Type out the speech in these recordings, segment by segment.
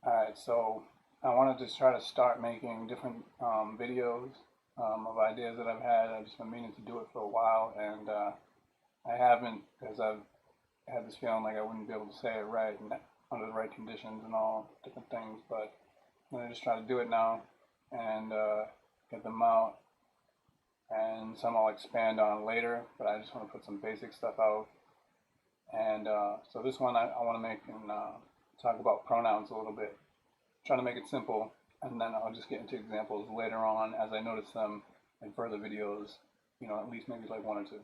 Alright, so I wanted to try to start making different videos of ideas that I've had. I've just been meaning to do it for a while, and I haven't because I've had this feeling like I wouldn't be able to say it right and under the right conditions and all different things. But I'm going to just try to do it now and get them out, and some I'll expand on later, but I just want to put some basic stuff out. And so this one I want to make and talk about pronouns a little bit, trying to make it simple, and then I'll just get into examples later on as I notice them in further videos, at least maybe like one or two.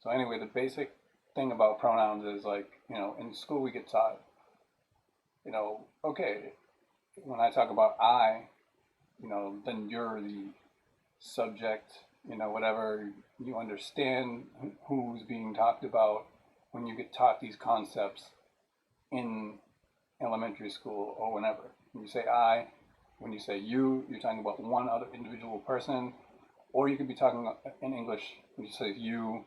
So anyway, the basic thing about pronouns is like, in school we get taught, okay, when I talk about I, then you're the subject, whatever, you understand who's being talked about when you get taught these concepts in elementary school or whenever. When you say I, when you say you, you're talking about one other individual person, or you could be talking in English, when you say you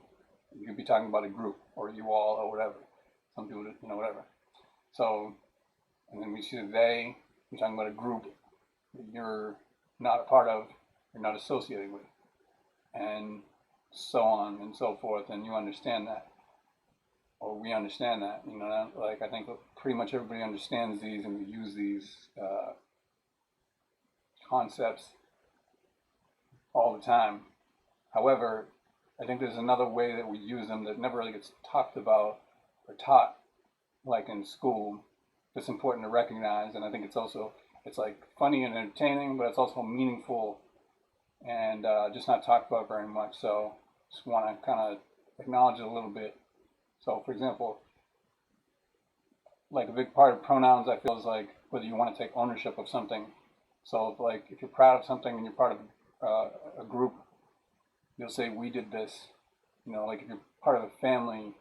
could be talking about a group or you all or whatever. Some people, whatever. So, and then we see they, you're talking about a group that you're not a part of, you're not associated with, and so on and so forth, and you understand that, or we understand that, like I think pretty much everybody understands these, and we use these concepts all the time. However, I think there's another way that we use them that never really gets talked about or taught, like in school. It's important to recognize, and I think it's like funny and entertaining, but it's also meaningful and just not talked about very much. So just want to kind of acknowledge it a little bit. So, for example, like a big part of pronouns, I feel, is like whether you want to take ownership of something. So, if you're proud of something and you're part of a group, you'll say we did this. Like if you're part of a family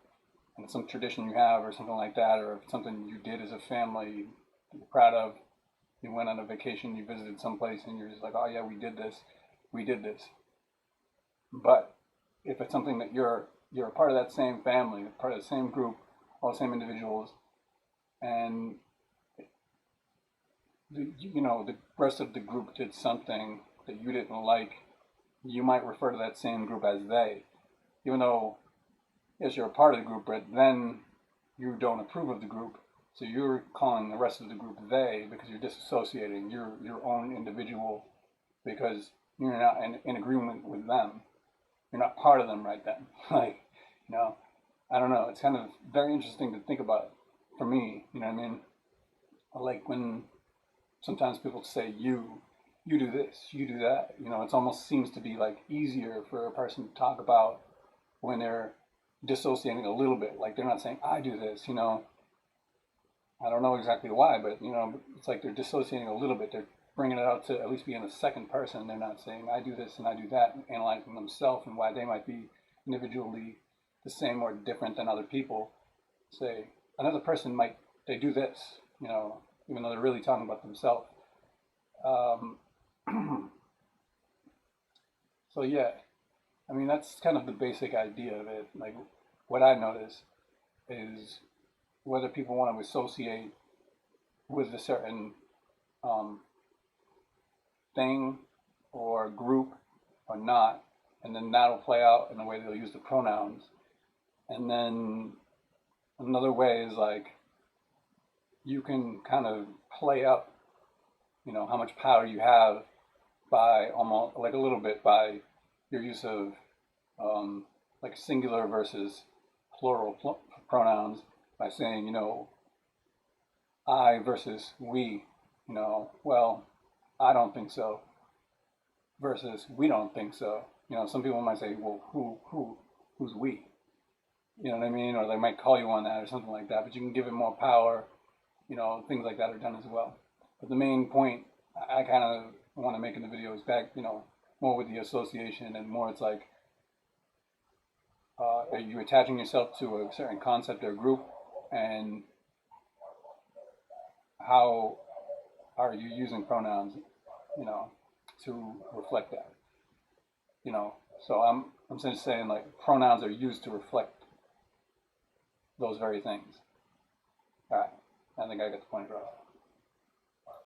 and it's some tradition you have or something like that, or if it's something you did as a family that you're proud of, you went on a vacation, you visited someplace, and you're just like, oh yeah, we did this, we did this. But if it's something that you're a part of that same family, part of the same group, all the same individuals, and the rest of the group did something that you didn't like, you might refer to that same group as they, even though, yes, you're a part of the group, but then you don't approve of the group, so you're calling the rest of the group they because you're disassociating. You're your own individual because you're not in agreement with them. You're not part of them right then. Like, I don't know. It's kind of very interesting to think about for me. You know what I mean? Like when sometimes people say you do this, you do that. It almost seems to be like easier for a person to talk about when they're dissociating a little bit. Like they're not saying I do this. I don't know exactly why, but it's like they're dissociating a little bit. They're bringing it out to at least be in the second person. They're not saying I do this and I do that, and analyzing themselves and why they might be individually the same or different than other people. Say another person might they do this, even though they're really talking about themselves. Um, so yeah, I mean that's kind of the basic idea of it. Like what I notice is whether people want to associate with a certain um, thing or group or not, and then that'll play out in the way they'll use the pronouns. And then another way is like you can kind of play up, how much power you have by almost like a little bit by your use of like singular versus plural pronouns by saying, I versus we, well, I don't think so versus we don't think so. Some people might say, well, who's we? You know what I mean? Or they might call you on that or something like that, but you can give it more power. Things like that are done as well. But the main point I kind of want to make in the video is back, more with the association and more it's like, are you attaching yourself to a certain concept or group, and how are you using pronouns, to reflect that, So I'm just saying like pronouns are used to reflect those very things. All right, I think I got the point across.